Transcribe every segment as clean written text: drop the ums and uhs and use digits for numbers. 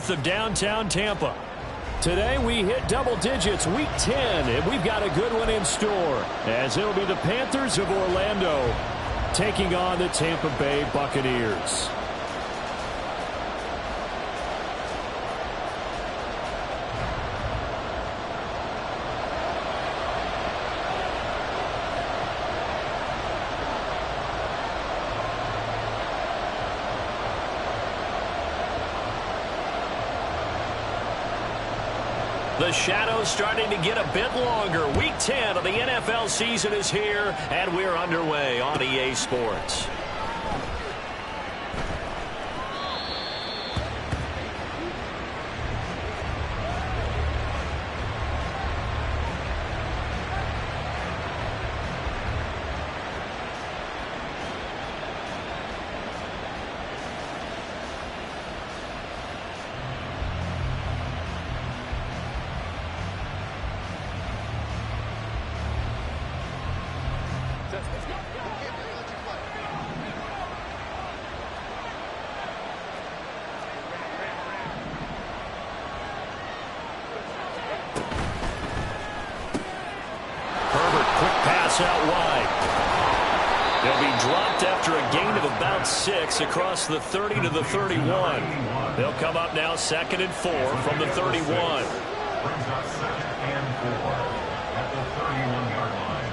north of downtown Tampa. Today we hit double digits, week 10, and we've got a good one in store, as it'll be the Panthers of Orlando taking on the Tampa Bay Buccaneers. The shadow's starting to get a bit longer. Week 10 of the NFL season is here, and we're underway on EA Sports. Out wide. They'll be dropped after a gain of about 6 across the 30 to the 31. They'll come up now 2nd and 4 from the 31. Brings up 2nd and 4 at the 31-yard line.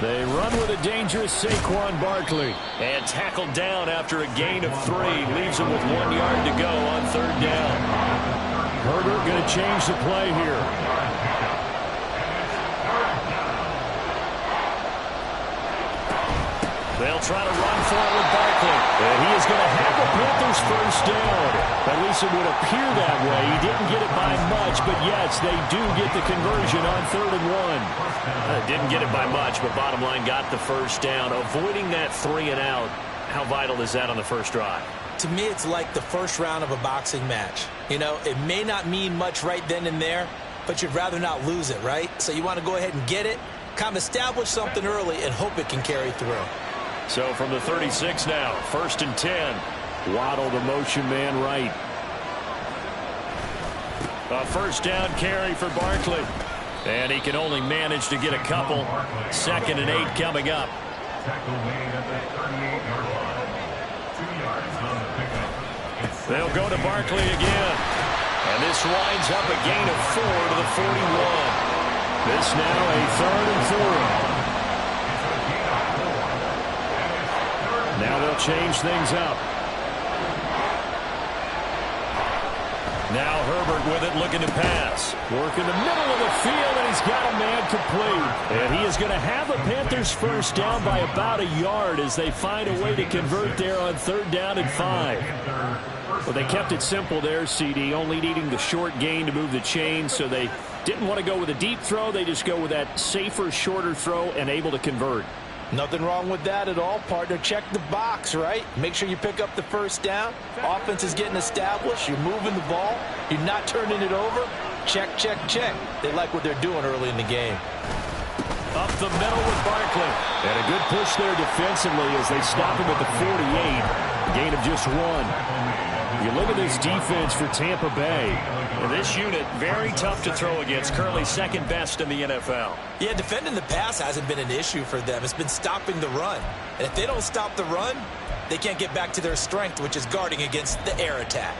They run with a dangerous Saquon Barkley. And tackled down after a gain of 3. Leaves him with 1 yard to go on 3rd down. Herbert going to change the play here. They'll try to run for it with Barkley. And he is going to have the Panthers first down. At least it would appear that way. He didn't get it by much, but yes, they do get the conversion on 3rd and 1. Didn't get it by much, but bottom line got the first down. Avoiding that 3 and out, how vital is that on the first drive? To me, it's like the first round of a boxing match. You know, it may not mean much right then and there, but you'd rather not lose it, right? So you want to go ahead and get it, kind of establish something early, and hope it can carry through. So from the 36 now, 1st and 10. Waddle the motion man right. A first down carry for Barkley. And he can only manage to get a couple. 2nd and 8 coming up. Tackle made at the 38-yard line. 2 yards on the pickup. They'll go to Barkley again. And this winds up a gain of 4 to the 41. This now a 3rd and 4. Now they'll change things up. Now Herbert with it, looking to pass. Work in the middle of the field, and he's got a man complete. And he is going to have the Panthers first down by about a yard as they find a way to convert there on 3rd down and 5. Well, they kept it simple there, CD, only needing the short gain to move the chains, so they didn't want to go with a deep throw. They just go with that safer, shorter throw and able to convert. Nothing wrong with that at all, partner. Check the box, right? Make sure you pick up the first down. Offense is getting established. You're moving the ball. You're not turning it over. Check, check, check. They like what they're doing early in the game. Up the middle with Barkley. And a good push there defensively as they stop him at the 48. Gain of just 1. You look at this defense for Tampa Bay. And this unit, very tough to throw against. Currently 2nd best in the NFL. Yeah, defending the pass hasn't been an issue for them. It's been stopping the run. And if they don't stop the run, they can't get back to their strength, which is guarding against the air attack.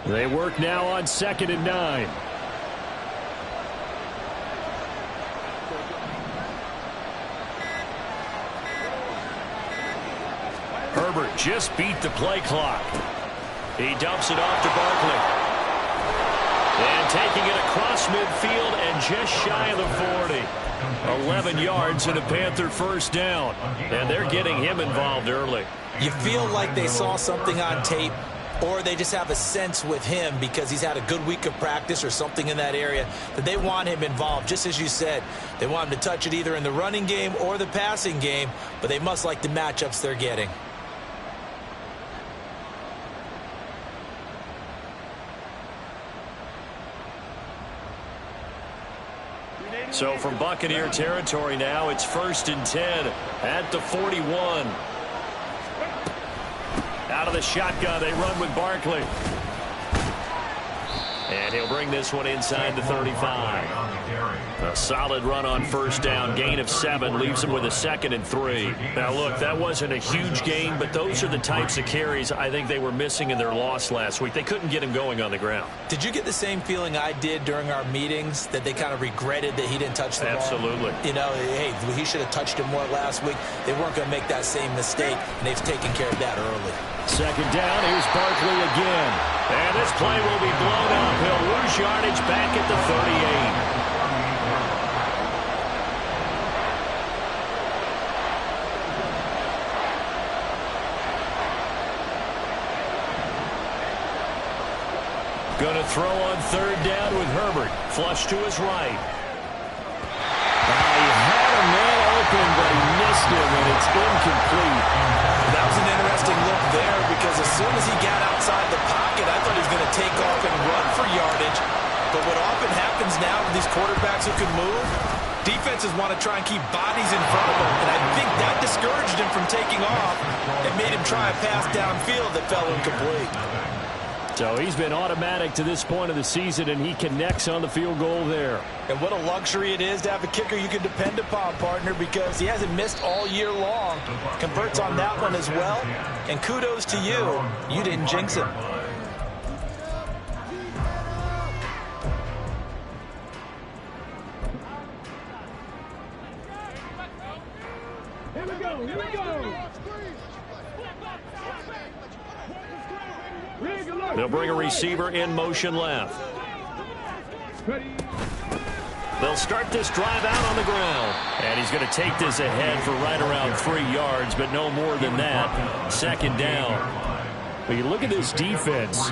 They work now on 2nd and 9. Herbert just beat the play clock. He dumps it off to Barkley. And taking it across midfield and just shy of the 40. 11 yards and a Panther first down. And they're getting him involved early. You feel like they saw something on tape or they just have a sense with him because he's had a good week of practice or something in that area that they want him involved. Just as you said, they want him to touch it either in the running game or the passing game, but they must like the matchups they're getting. So from Buccaneer territory now, it's 1st and 10 at the 41. Out of the shotgun, they run with Barkley. And he'll bring this one inside the 35. A solid run on 1st down. Gain of 7 leaves him with a 2nd and 3. Now, look, that wasn't a huge gain, but those are the types of carries I think they were missing in their loss last week. They couldn't get him going on the ground. Did you get the same feeling I did during our meetings, that they kind of regretted that he didn't touch the ball? Absolutely. You know, hey, he should have touched it more last week. They weren't going to make that same mistake, and they've taken care of that early. 2nd down, here's Barkley again. And this play will be blown up. He'll lose yardage back at the 38. Going to throw on 3rd down with Herbert. Flush to his right. He had a man open, but he missed him, and it's incomplete. That was an interesting look there because as soon as he got outside the pocket, I thought he was going to take off and run for yardage. But what often happens now with these quarterbacks who can move, defenses want to try and keep bodies in front of them. And I think that discouraged him from taking off and made him try a pass downfield that fell incomplete. So he's been automatic to this point of the season, and he connects on the field goal there. And what a luxury it is to have a kicker you can depend upon, partner, because he hasn't missed all year long. Converts on that one as well. And kudos to you. You didn't jinx him. Here we go. Here we go. They'll bring a receiver in motion left. They'll start this drive out on the ground. And he's going to take this ahead for right around 3 yards, but no more than that. 2nd down. But you look at this defense.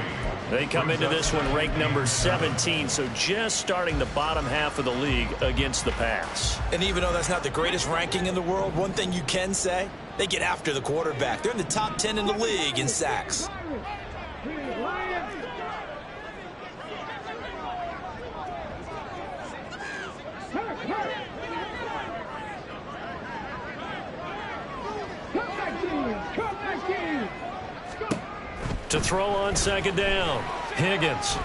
They come into this one ranked number 17, so just starting the bottom half of the league against the pass. And even though that's not the greatest ranking in the world, one thing you can say, they get after the quarterback. They're in the top 10 in the league in sacks. To throw on 2nd down, Higgins.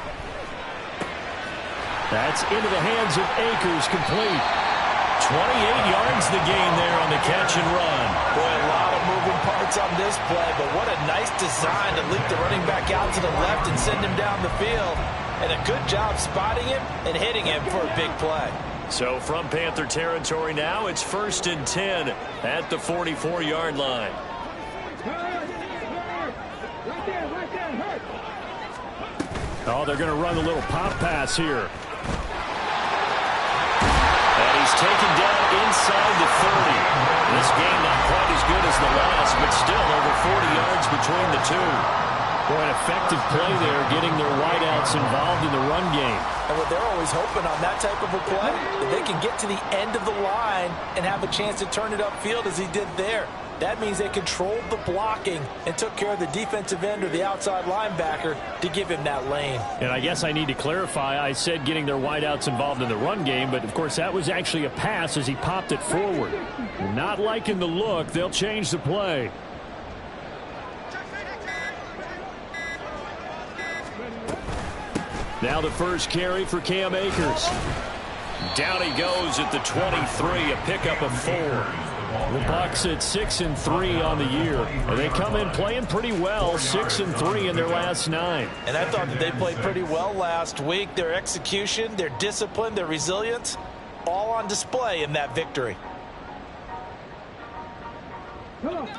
That's into the hands of Akers, complete. 28 yards the gain there on the catch and run. Boy, a lot of moving parts on this play, but what a nice design to leap the running back out to the left and send him down the field. And a good job spotting him and hitting him for a big play. So from Panther territory now, it's 1st and 10 at the 44-yard line. Oh, they're going to run a little pop pass here. And he's taken down inside the 30. This game not quite as good as the last, but still over 40 yards between the two. Boy, an effective play there, getting their wideouts involved in the run game. And what they're always hoping on that type of a play, that they can get to the end of the line and have a chance to turn it upfield as he did there. That means they controlled the blocking and took care of the defensive end or the outside linebacker to give him that lane. And I guess I need to clarify, I said getting their wideouts involved in the run game, but of course that was actually a pass as he popped it forward. Not liking the look, they'll change the play. Now the first carry for Cam Akers. Down he goes at the 23, a pickup of 4. The Bucs at 6-3 on the year. And they come in playing pretty well, 6-3 in their last 9. And I thought that they played pretty well last week. Their execution, their discipline, their resilience, all on display in that victory.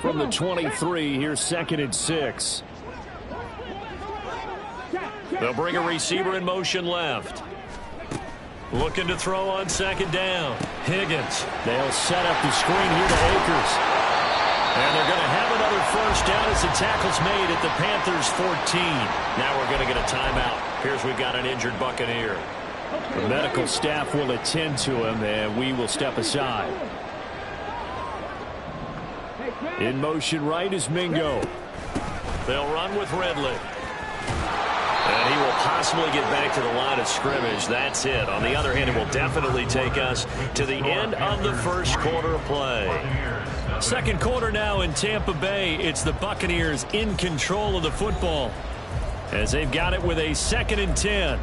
From the 23, here's 2nd and 6. They'll bring a receiver in motion left. Looking to throw on 2nd down. Higgins. They'll set up the screen here to Akers. And they're going to have another first down as the tackle's made at the Panthers' 14. Now we're going to get a timeout. Here's we've got an injured Buccaneer. The medical staff will attend to him, and we will step aside. In motion right is Mingo. They'll run with Ridley. And he will possibly get back to the line of scrimmage. That's it. On the other hand, it will definitely take us to the end of the first quarter of play. Second quarter now in Tampa Bay. It's the Buccaneers in control of the football as they've got it with a 2nd and 10.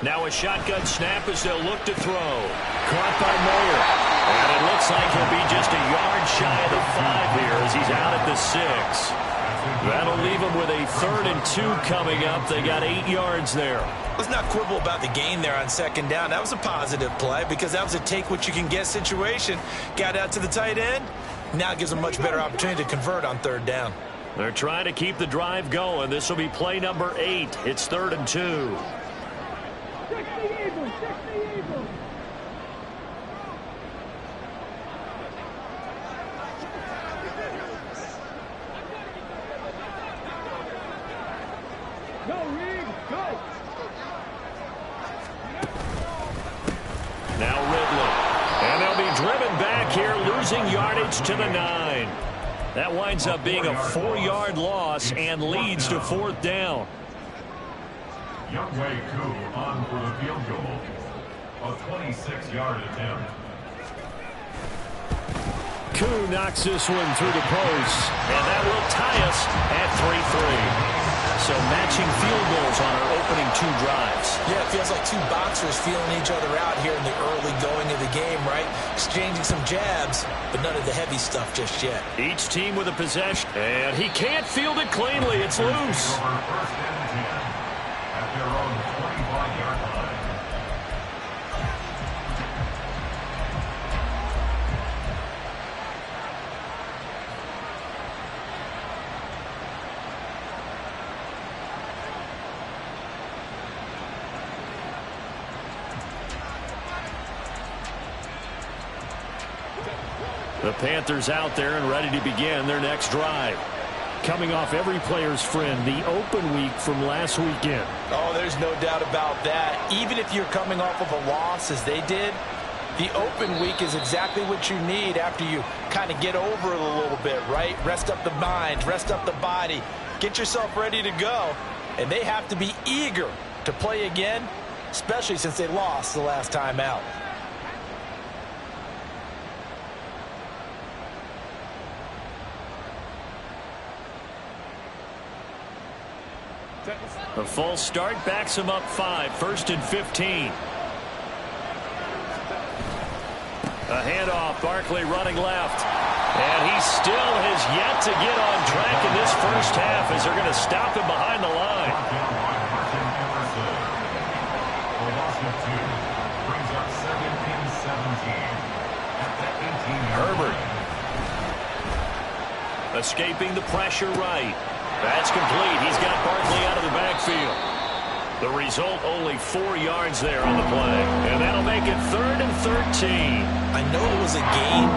Now a shotgun snap as they'll look to throw. Caught by Moyer. And it looks like he'll be just a yard shy of the 5 here as he's out at the 6. That'll leave him with a 3rd and 2 coming up. They got 8 yards there. Let's not quibble about the gain there on 2nd down. That was a positive play because that was a take-what-you-can-get situation. Got out to the tight end. Now it gives them a much better opportunity to convert on 3rd down. They're trying to keep the drive going. This will be play number 8. It's 3rd and 2. Now Ridley. And they'll be driven back here, losing yardage to the 9. That winds up being a 4-yard loss and leads to 4th down. Youngway Koo on for the field goal. A 26-yard attempt. Koo knocks this one through the post. And that will tie us at 3-3. So matching field goals on our opening 2 drives. Yeah, it feels like 2 boxers feeling each other out here in the early going of the game, right? Exchanging some jabs, but none of the heavy stuff just yet. Each team with a possession. And he can't field it cleanly. It's loose. Over 1st and 10 at their own 25-yard line. The Panthers out there and ready to begin their next drive. Coming off every player's friend, the open week from last weekend. Oh, there's no doubt about that. Even if you're coming off of a loss as they did, the open week is exactly what you need after you kind of get over it a little bit, right? Rest up the mind, rest up the body, get yourself ready to go. And they have to be eager to play again, especially since they lost the last time out. A false start backs him up 5, 1st and 15. A handoff, Barkley running left. And he still has yet to get on track in this first half as they're going to stop him behind the line. Herbert. Escaping the pressure right. That's complete. He's got Barkley out of the backfield. The result, only 4 yards there on the play. And that'll make it 3rd and 13. I know it was a gain,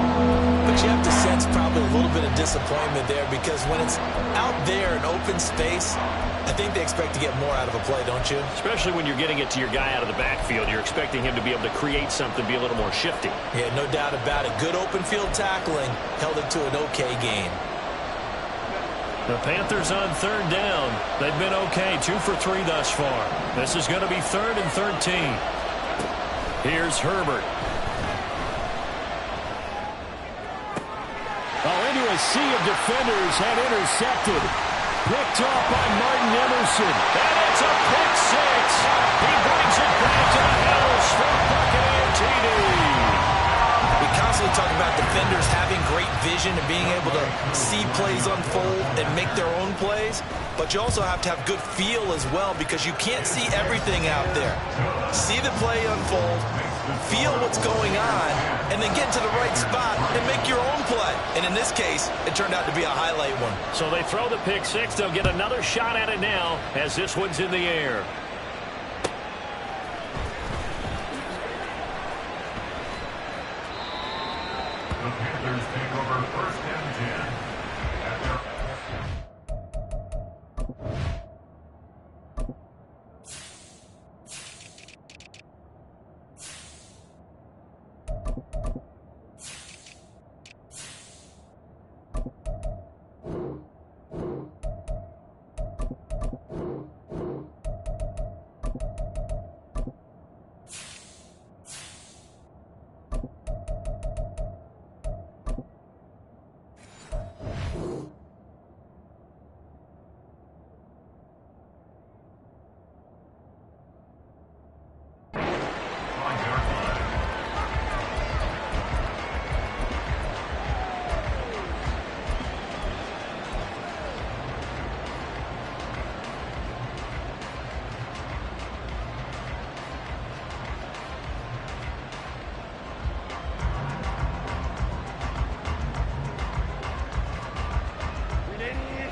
but you have to sense probably a little bit of disappointment there because when it's out there in open space, I think they expect to get more out of a play, don't you? Especially when you're getting it to your guy out of the backfield. You're expecting him to be able to create something, be a little more shifty. Yeah, no doubt about it. Good open field tackling held it to an okay gain. The Panthers on 3rd down. They've been okay, 2 for 3 thus far. This is going to be 3rd and 13. Here's Herbert. Oh, into a sea of defenders, had intercepted. Picked off by Martin Emerson. And it's a pick 6. He brings it back to the house for Buccaneer TD. We constantly really talk about defenders having great vision and being able to see plays unfold and make their own plays. But you also have to have good feel as well, because you can't see everything out there. See the play unfold, feel what's going on, and then get to the right spot and make your own play. And in this case, it turned out to be a highlight one. So they throw the pick six. They'll get another shot at it now as this one's in the air. The Panthers take over first and 10 at their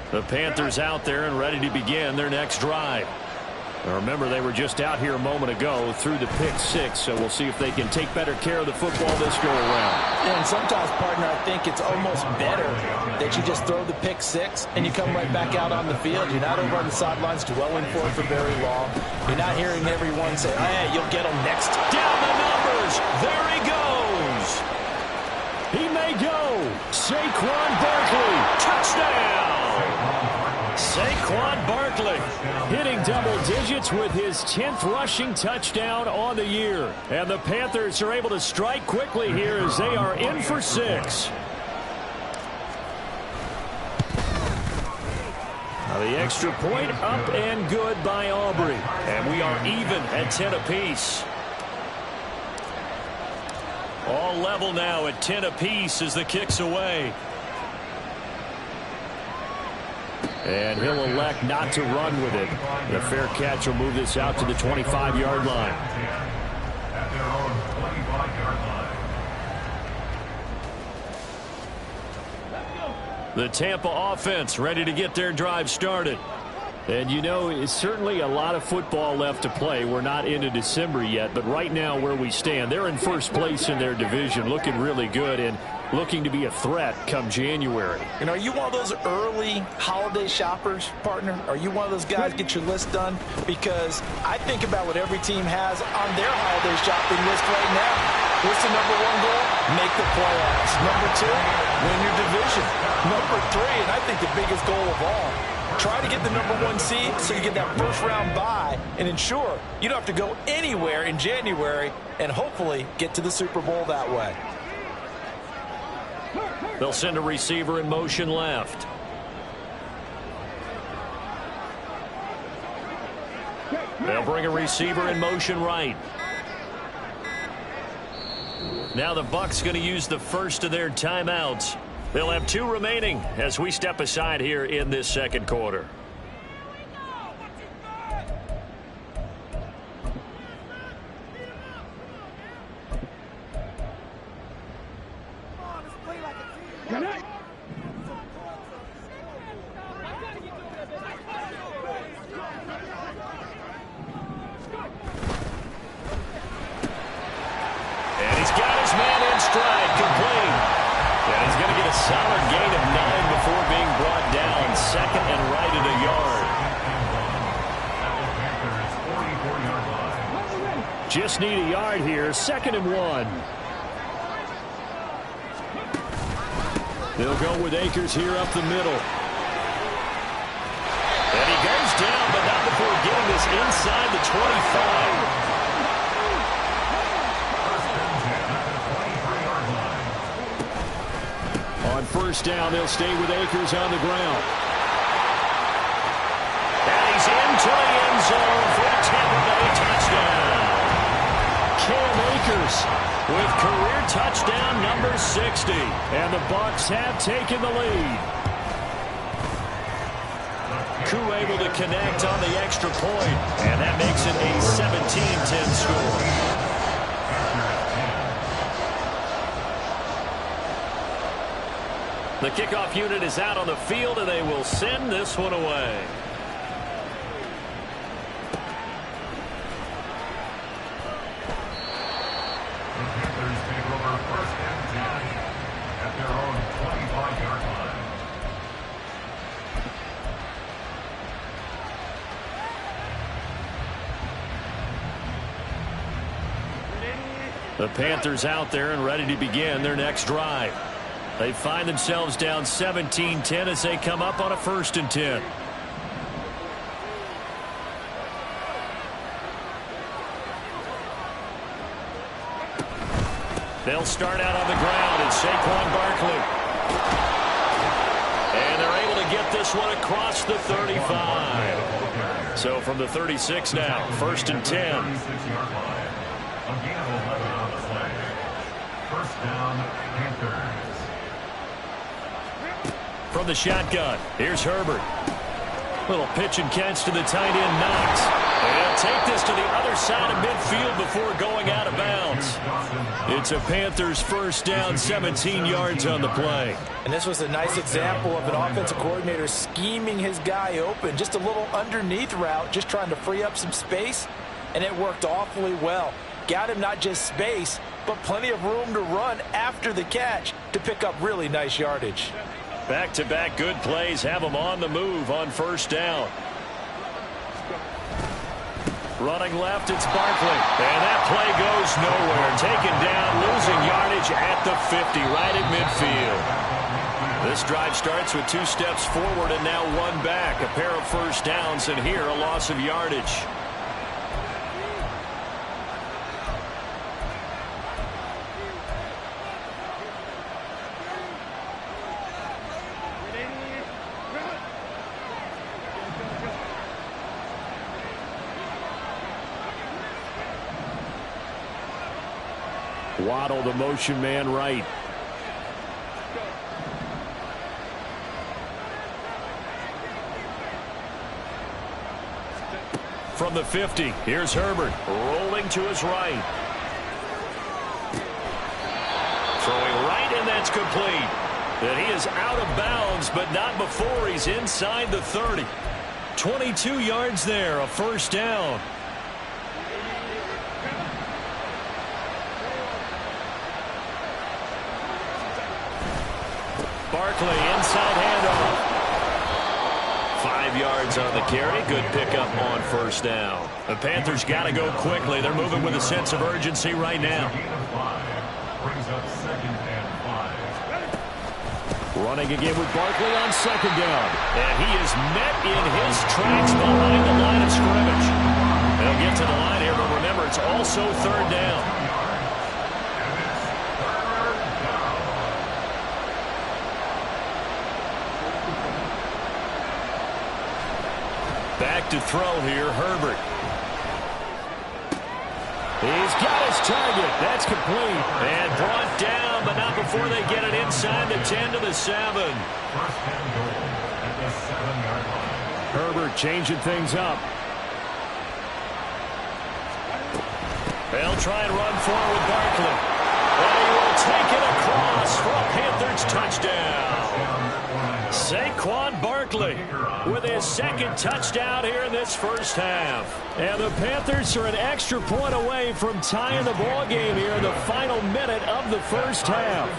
The Panthers out there and ready to begin their next drive. Now remember, they were just out here a moment ago through the pick six, so we'll see if they can take better care of the football this go around. And sometimes, partner, I think it's almost better that you just throw the pick six and you come right back out on the field. You're not over on the sidelines dwelling for it for very long. You're not hearing everyone say, oh, yeah, you'll get them next time. Down the numbers. There he goes. He may go. Saquon Barkley. Touchdown. Saquon Barkley hitting double digits with his 10th rushing touchdown on the year. And the Panthers are able to strike quickly here as they are in for 6. Now the extra point up and good by Aubrey. And we are even at 10 apiece. All level now at 10 apiece as the kick's away. And he'll elect not to run with it. The fair catch will move this out to the 25-yard line. at their own 25-yard line. The Tampa offense ready to get their drive started. And you know, it's certainly a lot of football left to play. We're not into December yet, but right now where we stand, they're in first place in their division, looking really good and looking to be a threat come January. And are you one of those early holiday shoppers, partner? Are you one of those guys get your list done? Because I think about what every team has on their holiday shopping list right now. What's the number one goal? Make the playoffs. Number two, win your division. Number three, and I think the biggest goal of all, try to get the number one seed so you get that first round bye and ensure you don't have to go anywhere in January and hopefully get to the Super Bowl that way. They'll send a receiver in motion left. They'll bring a receiver in motion right. Now the Bucs going to use the first of their timeouts. They'll have 2 remaining as we step aside here in this second quarter. And he's got his man in stride, complete. And he's going to get a solid gain of 9 before being brought down. Second and right at a yard. Just need a yard here. 2nd and 1. They'll go with Akers here up the middle. And he goes down, but not before getting this inside the 25. On first down, they'll stay with Akers on the ground. And he's into the end zone for a Tampa Bay touchdown. Cam Akers with career touchdown number 60. And the Bucs have taken the lead. Koo able to connect on the extra point, and that makes it a 17-10 score. The kickoff unit is out on the field, and they will send this one away. The Panthers out there and ready to begin their next drive. They find themselves down 17-10 as they come up on a 1st and 10. They'll start out on the ground. It's Saquon Barkley. And they're able to get this one across the 35. So from the 36 now, 1st and 10. First down, Panthers. From the shotgun, here's Herbert. Little pitch and catch to the tight end, Knox. And he'll take this to the other side of midfield before going out of bounds. It's a Panthers 1st down, 17 yards on the play. And this was a nice example of an offensive coordinator scheming his guy open. Just a little underneath route, just trying to free up some space, and it worked awfully well. Got him not just space, but plenty of room to run after the catch to pick up really nice yardage. Back-to-back good plays have them on the move on 1st down. Running left, it's Barkley. And that play goes nowhere. Taken down, losing yardage at the 50, right at midfield. This drive starts with 2 steps forward and now 1 back. A pair of 1st downs, and here a loss of yardage. Waddle, the motion man, right. From the 50, here's Herbert, rolling to his right. Throwing right, and that's complete. And he is out of bounds, but not before he's inside the 30. 22 yards there, a 1st down. Barkley, inside handoff. 5 yards on the carry. Good pickup on 1st down. The Panthers got to go quickly. They're moving with a sense of urgency right now. Brings up 2nd and 5. Running again with Barkley on 2nd down. And he is met in his tracks behind the line of scrimmage. They'll get to the line here, but remember, it's also 3rd down. Back to throw here, Herbert. He's got his target. That's complete. And brought down, but not before they get it inside the 10 to the 7. 1st and goal at the 7-yard line. Herbert changing things up. They'll try and run forward with Barkley. And he will take it across for a Panthers touchdown. Saquon Barkley with his 2nd touchdown here in this 1st half. And the Panthers are an extra point away from tying the ball game here in the final minute of the 1st half.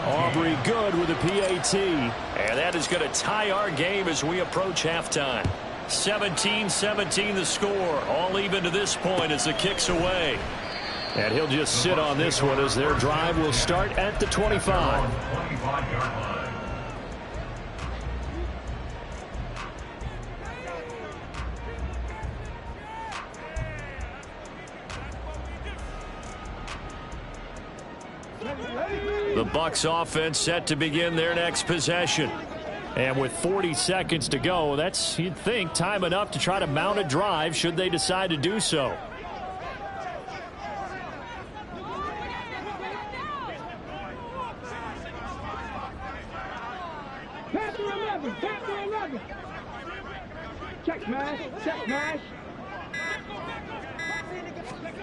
Aubrey good with a PAT. And that is going to tie our game as we approach halftime. 17-17 the score. All even to this point as the kick's away. And he'll just sit on this one as their drive will start at the 25. 25-yard line. The Bucs offense set to begin their next possession. And with 40 seconds to go, that's, you'd think, time enough to try to mount a drive should they decide to do so. Panther 11, Panther 11. Check smash, check smash.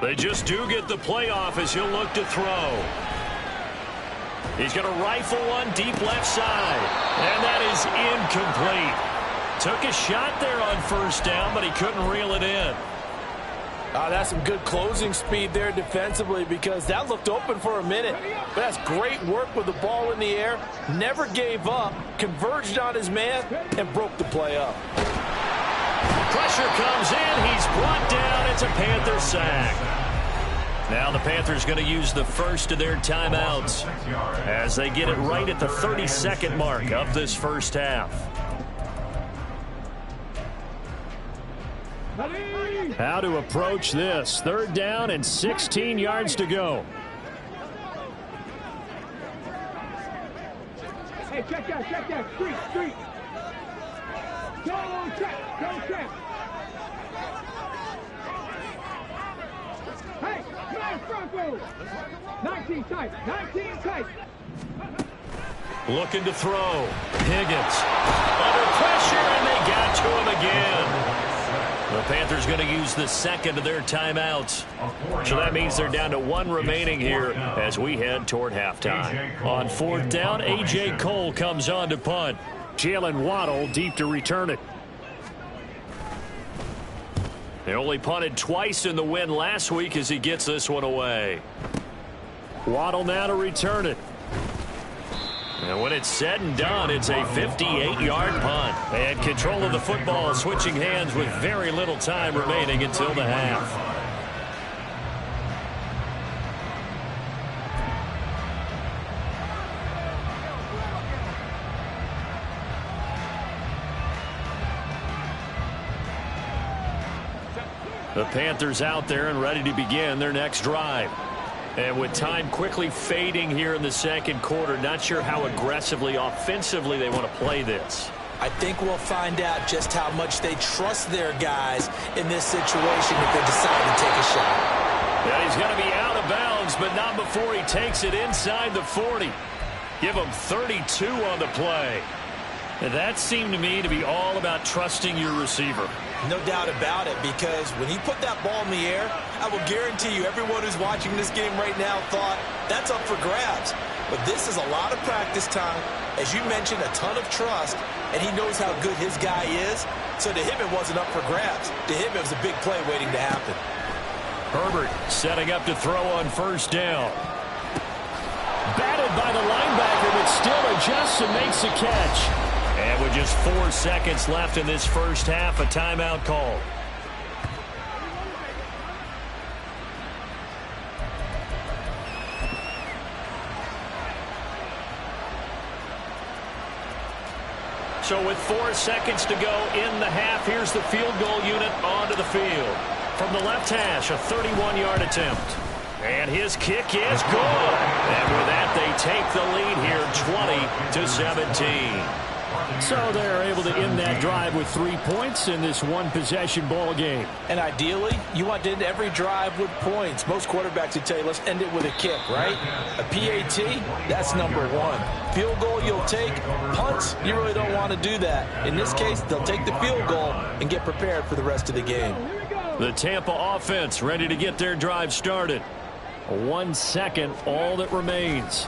They just do get the playoff as he'll look to throw. He's going to rifle one deep left side. And that is incomplete. Took a shot there on first down, but he couldn't reel it in. That's some good closing speed there defensively because that looked open for a minute. But that's great work with the ball in the air. Never gave up, converged on his man, and broke the play up. Pressure comes in. He's brought down. It's a Panther sack. Now the Panthers going to use the first of their timeouts as they get it right at the 30-second mark of this first half. How to approach this. 3rd down and 16 yards to go. Hey, check that. Street. Don't check. Hey, man, Franco. 19 tight. Looking to throw. Higgins under pressure, and they got to him again. The Panthers going to use the second of their timeouts. So that means they're down to 1 remaining here as we head toward halftime. On 4th down, A.J. Cole comes on to punt. Jalen Waddle deep to return it. They only punted twice in the win last week as he gets this one away. Waddle now to return it. And when it's said and done, it's a 58-yard punt. And control of the football switching hands with very little time remaining until the half. The Panthers out there and ready to begin their next drive. And with time quickly fading here in the second quarter, not sure how aggressively, offensively they want to play this. I think we'll find out just how much they trust their guys in this situation if they decide to take a shot. Yeah, he's going to be out of bounds, but not before he takes it inside the 40. Give him 32 on the play. And that seemed to me to be all about trusting your receiver. No doubt about it, because when he put that ball in the air, I will guarantee you everyone who's watching this game right now thought that's up for grabs. But this is a lot of practice time. As you mentioned, a ton of trust, and he knows how good his guy is. So to him, it wasn't up for grabs. To him, it was a big play waiting to happen. Herbert setting up to throw on first down. Batted by the linebacker, but still adjusts and makes a catch. And with just 4 seconds left in this first half, a timeout call. So with 4 seconds to go in the half, here's the field goal unit onto the field. From the left hash, a 31-yard attempt. And his kick is good. And with that, they take the lead here 20-17. So they're able to end that drive with 3 points in this one-possession ball game. And ideally, you want to end every drive with points. Most quarterbacks would tell you, let's end it with a kick, right? A PAT, that's number 1. Field goal you'll take. Punts, you really don't want to do that. In this case, they'll take the field goal and get prepared for the rest of the game. The Tampa offense ready to get their drive started. 1 second, all that remains.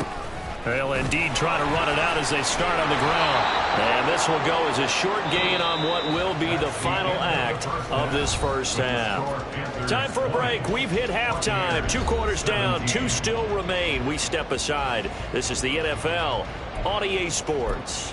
They'll indeed try to run it out as they start on the ground. And this will go as a short gain on what will be the final act of this first half. Time for a break. We've hit halftime. 2 quarters down, 2 still remain. We step aside. This is the NFL on EA Sports.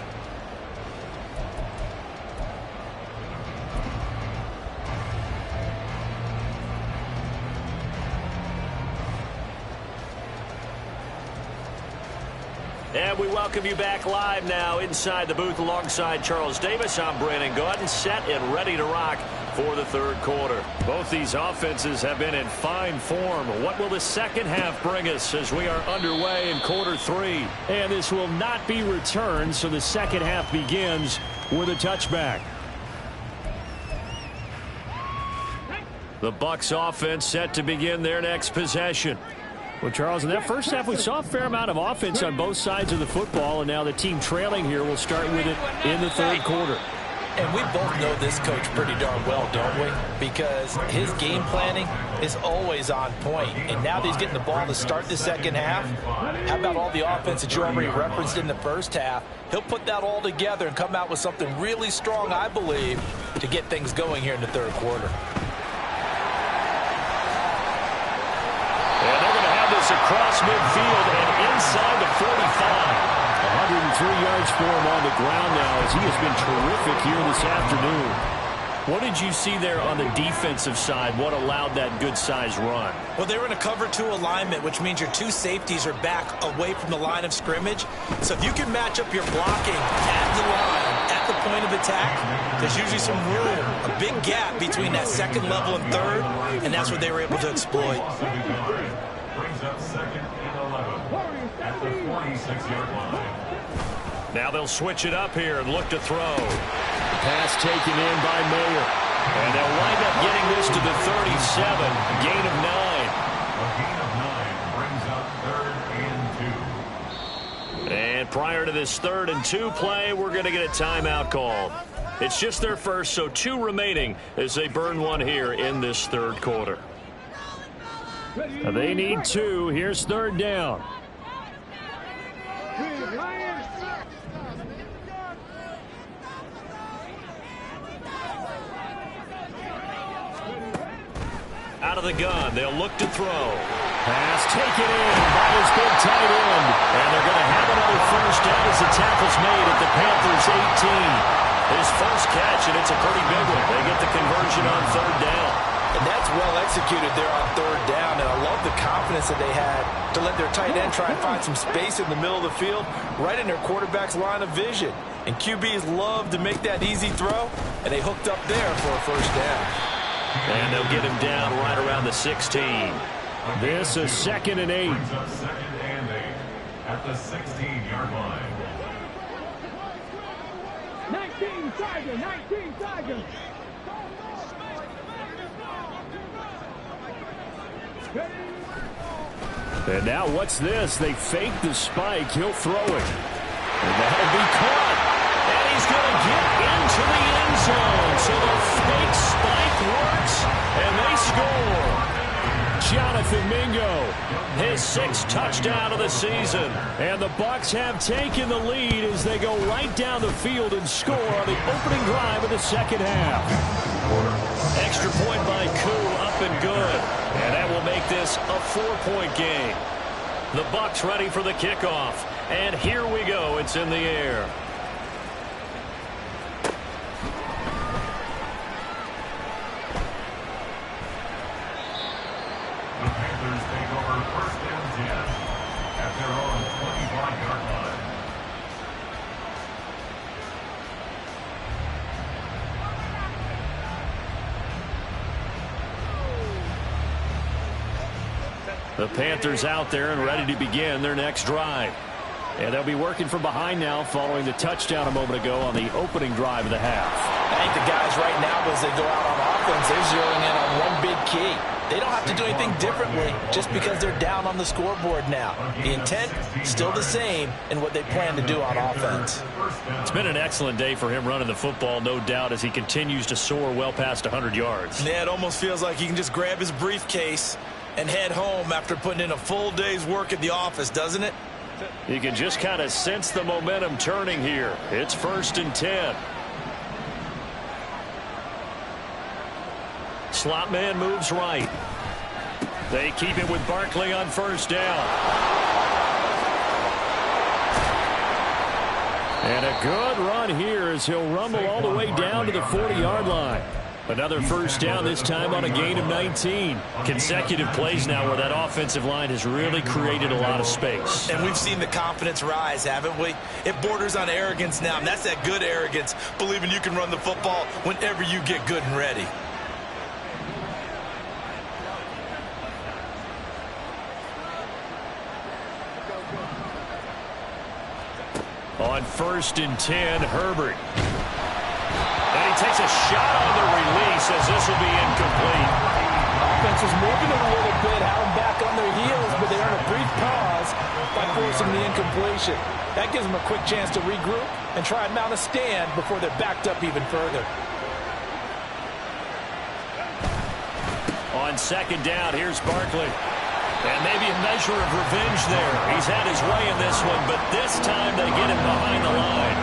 And we welcome you back live now inside the booth alongside Charles Davis. I'm Brandon Gaudin, set and ready to rock for the third quarter. Both these offenses have been in fine form. What will the second half bring us as we are underway in quarter 3? And this will not be returned, so the second half begins with a touchback. The Bucs offense set to begin their next possession. Well, Charles, in that first half, we saw a fair amount of offense on both sides of the football, and now the team trailing here will start with it in the third quarter. And we both know this coach pretty darn well, don't we? Because his game planning is always on point. And now that he's getting the ball to start the second half, how about all the offense that you already referenced in the first half? He'll put that all together and come out with something really strong, I believe, to get things going here in the third quarter. And they're going to have this across midfield and inside the 45. 103 yards for him on the ground now as he has been terrific here this afternoon. What did you see there on the defensive side? What allowed that good-sized run? Well, they were in a cover 2 alignment, which means your 2 safeties are back away from the line of scrimmage. So if you can match up your blocking at the line, at the point of attack, there's usually some room, a big gap between that second level and third, and that's what they were able to exploit. Brings up second and 11 at the 46-yard line. Now they'll switch it up here and look to throw. Pass taken in by Mayer. And they'll wind up getting this to the 37. Gain of 9. A gain of 9 brings up 3rd and 2. And prior to this 3rd and 2 play, we're going to get a timeout called. It's just their first, so 2 remaining as they burn one here in this third quarter. They need 2. Here's 3rd down. Out of the gun, they'll look to throw. Pass taken in by his big tight end. And they're going to have another first down as the tackle's made at the Panthers' 18. His first catch, and it's a pretty big one. They get the conversion on 3rd down. And that's well executed there on 3rd down, and I love the confidence that they had to let their tight end try and find some space in the middle of the field, right in their quarterback's line of vision. And QBs love to make that easy throw, and they hooked up there for a first down. And they'll get him down right around the 16. This is 2nd and 8. Brings up 2nd and 8 at the 16-yard line. 19 Tiger, 19 Tiger. And now what's this? They fake the spike. He'll throw it. And that'll be caught. And he's going to get into the end zone. So the fake spike works, and they score. Jonathan Mingo. His 6th touchdown of the season. And the Bucs have taken the lead as they go right down the field and score on the opening drive of the second half. Extra point by Koo, up and good. And that will make this a 4-point game. The Bucs ready for the kickoff. And here we go. It's in the air. The Panthers take over 1st and 10 at their own 25-yard line. The Panthers out there and ready to begin their next drive. And they'll be working from behind now following the touchdown a moment ago on the opening drive of the half. I think the guys right now, as they go out on offense, they're zeroing in on one big key. They don't have to do anything differently just because they're down on the scoreboard now. The intent, still the same in what they plan to do on offense. It's been an excellent day for him running the football, no doubt, as he continues to soar well past 100 yards. Yeah, it almost feels like he can just grab his briefcase and head home after putting in a full day's work at the office, doesn't it? You can just kind of sense the momentum turning here. It's 1st and 10. Slot man moves right. They keep it with Barkley on 1st down. And a good run here as he'll rumble all the way down to the 40-yard line. Another first down, this time on a gain of 19. Consecutive plays now where that offensive line has really created a lot of space. And we've seen the confidence rise, haven't we? It borders on arrogance now, and that's that good arrogance, believing you can run the football whenever you get good and ready. On 1st and 10, Herbert. And he takes a shot on the release as this will be incomplete. offense was moving it a little bit, had them back on their heels, but they earned a brief pause by forcing the incompletion. That gives them a quick chance to regroup and try and mount a stand before they're backed up even further. On second down, here's Barkley. And maybe a measure of revenge there. He's had his way in this one, but this time they get him behind the line.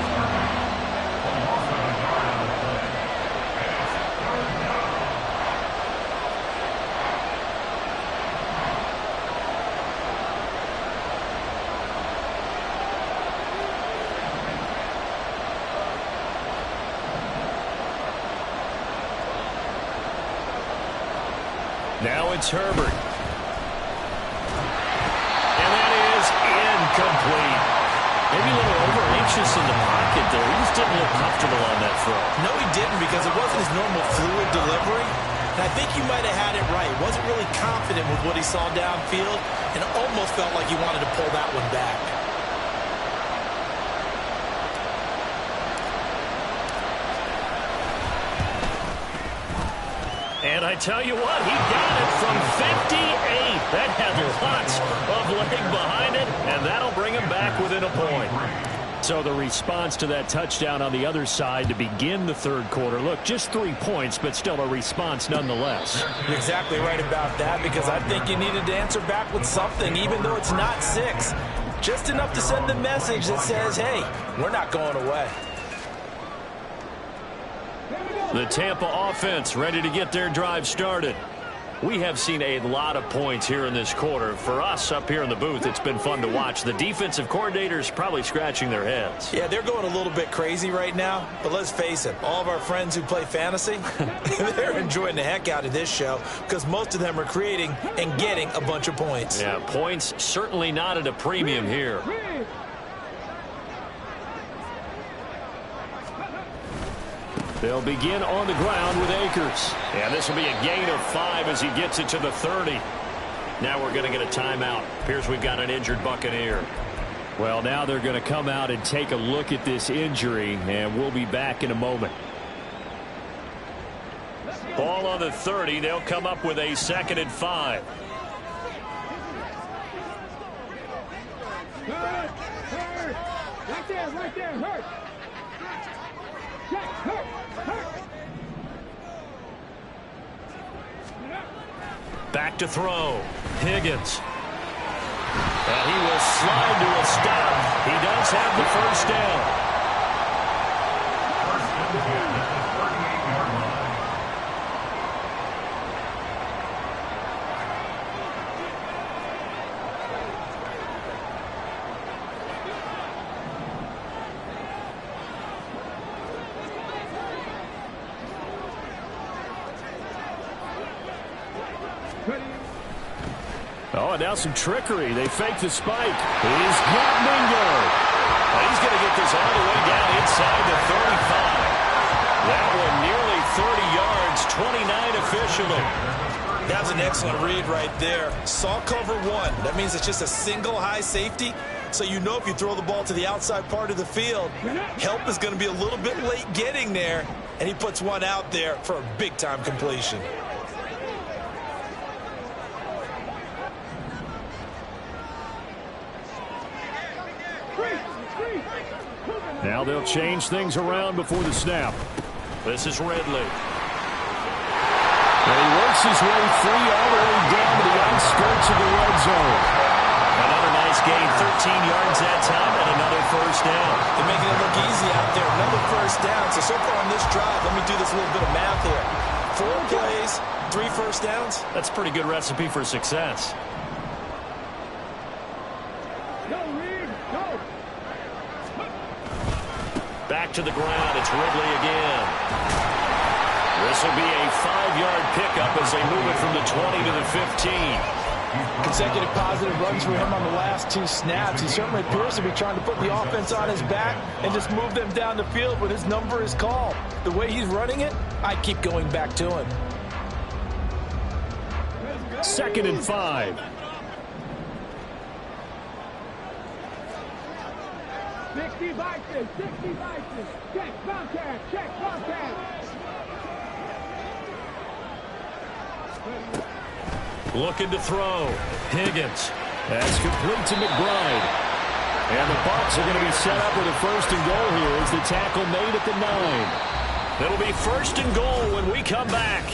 Now it's Herbert. And that is incomplete. Maybe a little over-anxious in the pocket there. He just didn't look comfortable on that throw. No, he didn't, because it wasn't his normal fluid delivery. And I think you might have had it right. Wasn't really confident with what he saw downfield and almost felt like he wanted to pull that one back. And I tell you what, he got it from 58. That had lots of leg behind it, and that'll bring him back within a point. So the response to that touchdown on the other side to begin the third quarter. Look, just 3 points, but still a response nonetheless. You're exactly right about that, because I think you needed to answer back with something, even though it's not 6. Just enough to send the message that says, hey, we're not going away. The Tampa offense ready to get their drive started. We have seen a lot of points here in this quarter. For us up here in the booth, it's been fun to watch. The defensive coordinators probably scratching their heads. Yeah, they're going a little bit crazy right now, but let's face it, all of our friends who play fantasy, they're enjoying the heck out of this show because most of them are creating and getting a bunch of points. Yeah, points certainly not at a premium here. They'll begin on the ground with Akers. And this will be a gain of 5 as he gets it to the 30. Now we're going to get a timeout. Appears we've got an injured Buccaneer. Well, now they're going to come out and take a look at this injury, and we'll be back in a moment. Ball on the 30. They'll come up with a 2nd and 5. Hurt! Hurt! Right there, hurt! Check, hurt! Back to throw. Higgins. And he will slide to a stop. He does have the first down. Oh, and now some trickery. They fake the spike. He's got Mingo. And he's going to get this all the way down inside the 35. That one nearly 30 yards, 29 officially. That's an excellent read right there. Saw cover 1. That means it's just a single high safety. So you know if you throw the ball to the outside part of the field, help is going to be a little bit late getting there. And he puts one out there for a big-time completion. Now they'll change things around before the snap. This is Ridley. And he works his way free all the way down to the outskirts of the red zone. Another nice gain, 13 yards that time, and another first down. They're making it look easy out there. Another first down. So far on this drive, let me do this little bit of math here. 4 plays, 3 first downs. That's a pretty good recipe for success. Back to the ground. It's Ridley again. This will be a 5-yard pickup as they move it from the 20 to the 15. Consecutive positive runs for him on the last 2 snaps. He certainly appears to be trying to put the offense on his back and just move them down the field when his number is called. The way he's running it, I keep going back to him. 2nd and 5. 60 boxes, 60 boxes. Check, contact, check, contact. Looking to throw. Higgins. That's complete to McBride. And the Bucs are going to be set up with a first and goal here as the tackle made at the 9. It'll be first and goal when we come back.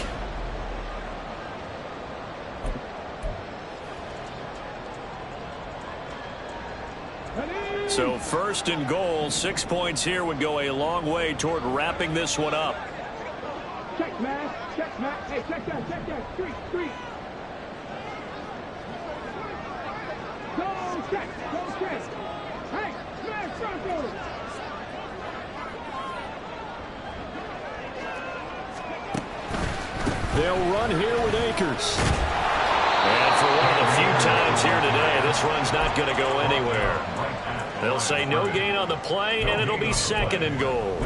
So first and goal, 6 points here would go a long way toward wrapping this one up. Check, man. Check, man. Hey, check that. Check that. Street. Go check. Hey, smash Bronco. They'll run here with Akers. And for one of the few times here today, this run's not going to go anywhere. They'll say no gain on the play, and it'll be second and goal.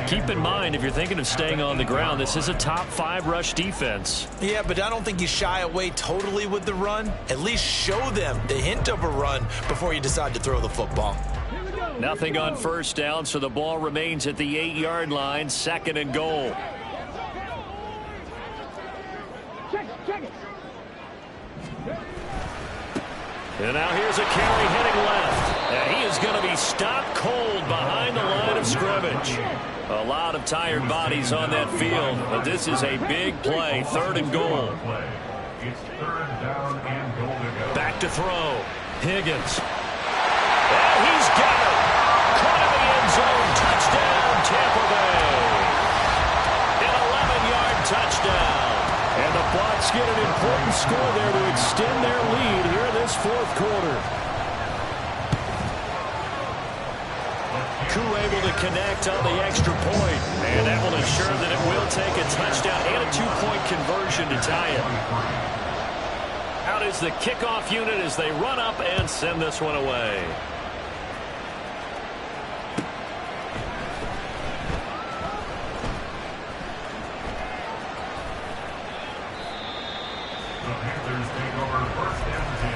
Keep in mind, if you're thinking of staying on the ground, this is a top 5 rush defense. Yeah, but I don't think you shy away totally with the run. At least show them the hint of a run before you decide to throw the football. Nothing on first down, so the ball remains at the 8-yard line, second and goal. Check it. And now here's a carry heading left. And he is going to be stopped cold behind the line of scrimmage. A lot of tired bodies on that field, but this is a big play, third and goal. It's third down and goal to go. Back to throw. Higgins. And he's got it. Caught in the end zone. Touchdown, Tampa Bay. An 11-yard touchdown. And the Bucs get an important score there to extend their lead here in this fourth quarter. Koo able to connect on the extra point, and that will ensure that it will take a touchdown and a 2-point conversion to tie it. Out is the kickoff unit as they run up and send this one away. The Panthers take over first and 10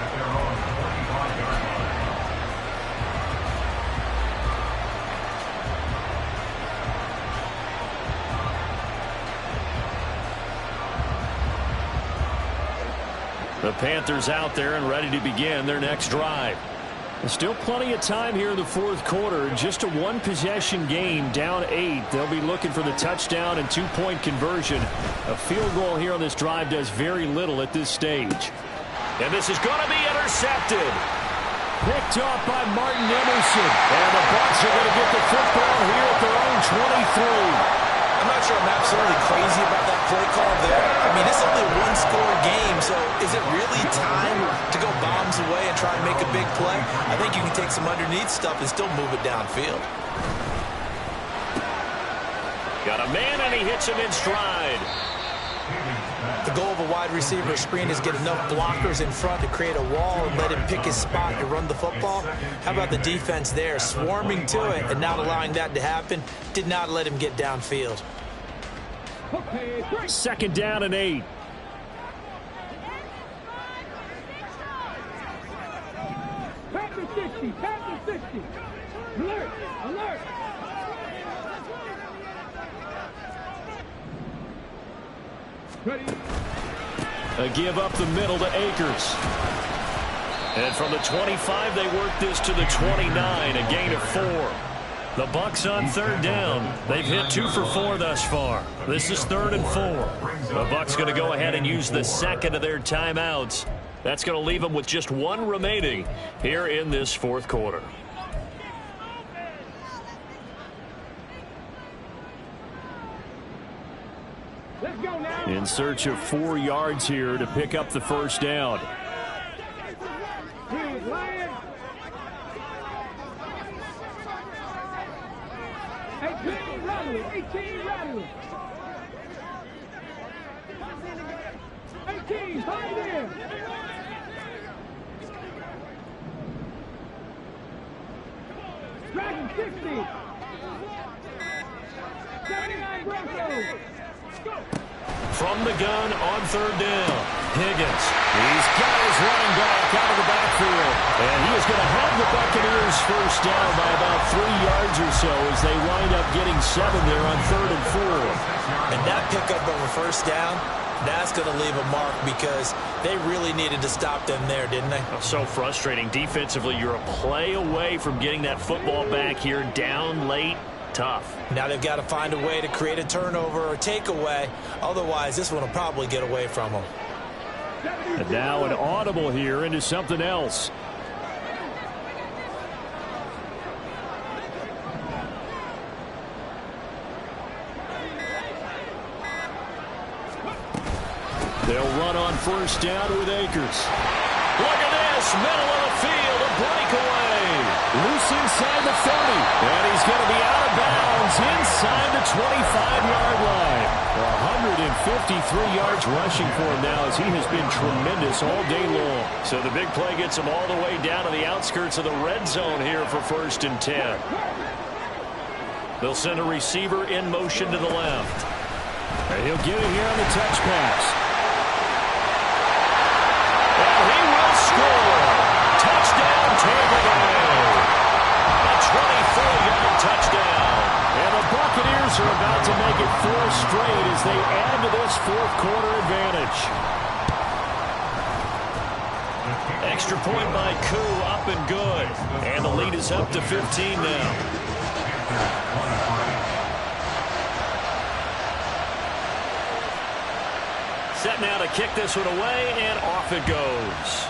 at their own 25-yard line. The Panthers out there and ready to begin their next drive. There's still plenty of time here in the fourth quarter. Just a one-possession game, down 8. They'll be looking for the touchdown and 2-point conversion. A field goal here on this drive does very little at this stage. And this is going to be intercepted. Picked off by Martin Emerson. And the Bucs are going to get the football here at their own 23. I'm not sure I'm absolutely crazy about that play call there. I mean, it's only a one-score game, so is it really time to go bombs away and try and make a big play? I think you can take some underneath stuff and still move it downfield. Got a man, and he hits him in stride. The goal of a wide receiver screen is get enough blockers in front to create a wall and let him pick his spot to run the football. How about the defense there, swarming to it and not allowing that to happen? Did not let him get downfield. Second down and 8. Panther 60. Alert. Ready. A give up the middle to Akers. And from the 25, they work this to the 29, a gain of 4. The Bucs on third down. They've hit 2 for 4 thus far. This is third and 4. The Bucs going to go ahead and use the second of their timeouts. That's going to leave them with just 1 remaining here in this fourth quarter. Let's go now. In search of 4 yards here to pick up the first down. Here's Lion. 18 rattling. 18, find in. Dragon 60. 79 Broncos. From the gun on third down, Higgins. He's got his running back out of the backfield. And he is going to have the Buccaneers first down by about 3 yards or so as they wind up getting 7 there on third and 4. And that pickup of a first down That's going to leave a mark because they really needed to stop them there, didn't they? Oh, so frustrating. Defensively, you're a play away from getting that football back here. Down late, tough. Now they've got to find a way to create a turnover or takeaway. Otherwise, this one will probably get away from them. And now an audible here into something else. They'll run on first down with Akers. Look at this, middle of the field, a breakaway. Loose inside the 30. And he's going to be out of bounds inside the 25-yard line. 153 yards rushing for him now as he has been tremendous all day long. So the big play gets him all the way down to the outskirts of the red zone here for 1st and 10. They'll send a receiver in motion to the left. And he'll get it here on the touch pass. Touchdown, Tampa Bay. A 24-yard touchdown. And the Buccaneers are about to make it 4 straight as they add to this fourth-quarter advantage. Extra point by Koo, up and good. And the lead is up to 15 now. Set now to kick this one away, and off it goes.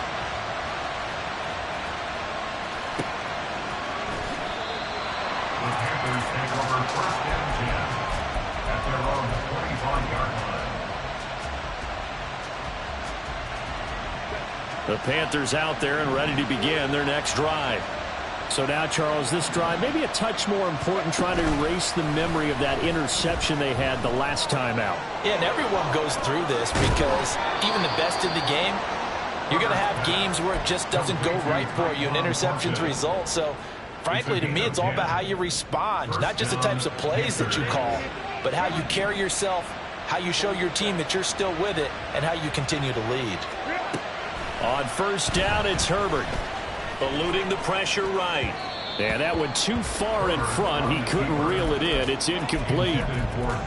The Panthers out there and ready to begin their next drive. So now, Charles, this drive maybe a touch more important, trying to erase the memory of that interception they had the last time out. Yeah, and everyone goes through this because even the best in the game, you're going to have games where it just doesn't go right for you and interceptions result. So, frankly, to me, it's all about how you respond, not just the types of plays that you call, but how you carry yourself, how you show your team that you're still with it, and how you continue to lead. On first down, it's Herbert. Eluding the pressure right. And that went too far in front. He couldn't reel it in. It's incomplete.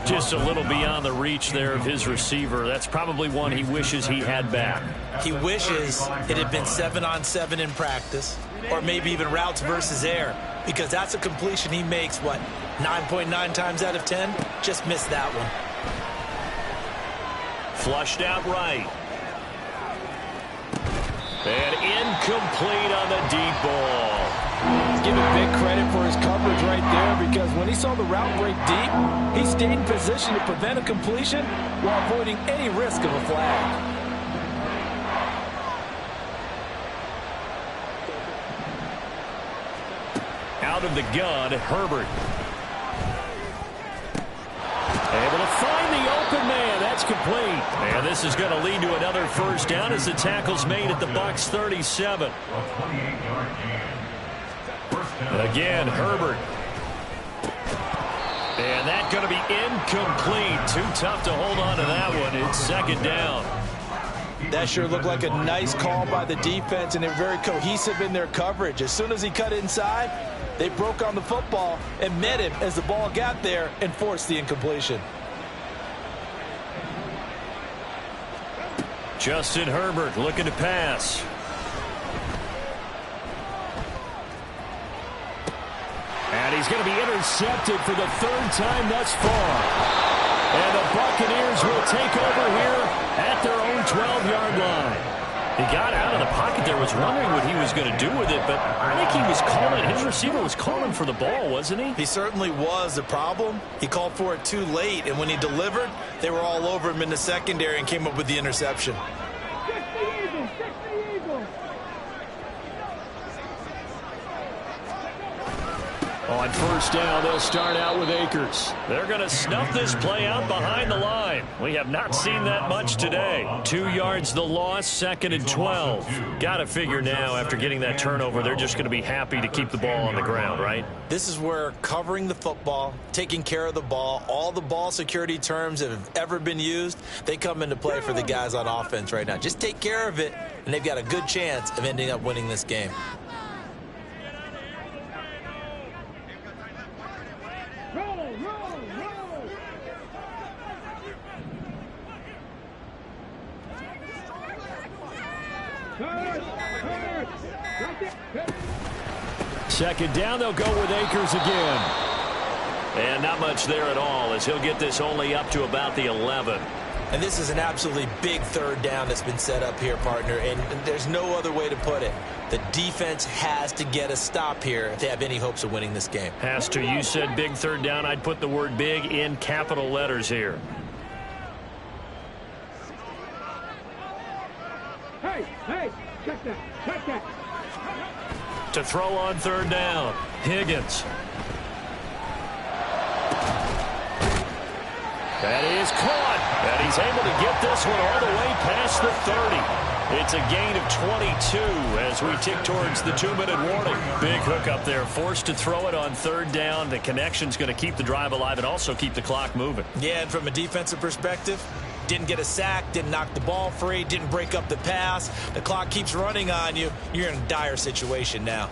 Just a little beyond the reach there of his receiver. That's probably one he wishes he had back. He wishes it had been 7-on-7 in practice, or maybe even routes versus air, because that's a completion he makes, 9.9 times out of 10? Just missed that one. Flushed out right. And incomplete on the deep ball. Give him big credit for his coverage right there, because when he saw the route break deep, he stayed in position to prevent a completion while avoiding any risk of a flag. Out of the gun, Herbert. Able to find the open man. That's complete. And this is going to lead to another first down as the tackle's made at the Bucs 37. Again, Herbert. And that's going to be incomplete. Too tough to hold on to that one. It's 2nd down. That sure looked like a nice call by the defense, and they're very cohesive in their coverage. As soon as he cut inside, they broke on the football and met him as the ball got there and forced the incompletion. Justin Herbert looking to pass. And he's going to be intercepted for the 3rd time thus far. And the Buccaneers will take over here at their own 12-yard line. He got out of the pocket there, was wondering what he was going to do with it, but I think he was calling, his receiver was calling for the ball, wasn't he? He certainly was. The problem, he called for it too late, and when he delivered, they were all over him in the secondary and came up with the interception. On first down, they'll start out with Akers. They're going to snuff this play out behind the line. We have not seen that much today. 2 yards the loss, 2nd and 12. Got to figure now, after getting that turnover, they're just going to be happy to keep the ball on the ground, right? This is where covering the football, taking care of the ball, all the ball security terms that have ever been used, they come into play for the guys on offense right now. Just take care of it, and they've got a good chance of ending up winning this game. Second down, they'll go with Akers again. And not much there at all, as he'll get this only up to about the 11. And this is an absolutely big third down that's been set up here, partner, and there's no other way to put it. The defense has to get a stop here if they have any hopes of winning this game. Has to. You said big third down. I'd put the word big in capital letters here. Hey, check that. To throw on third down, Higgins. That is caught. And he's able to get this one all the way past the 30. It's a gain of 22 as we tick towards the 2-minute warning. Big hook up there. Forced to throw it on third down. The connection's going to keep the drive alive and also keep the clock moving. Yeah, and from a defensive perspective, didn't get a sack, didn't knock the ball free, didn't break up the pass. The clock keeps running on you. You're in a dire situation now.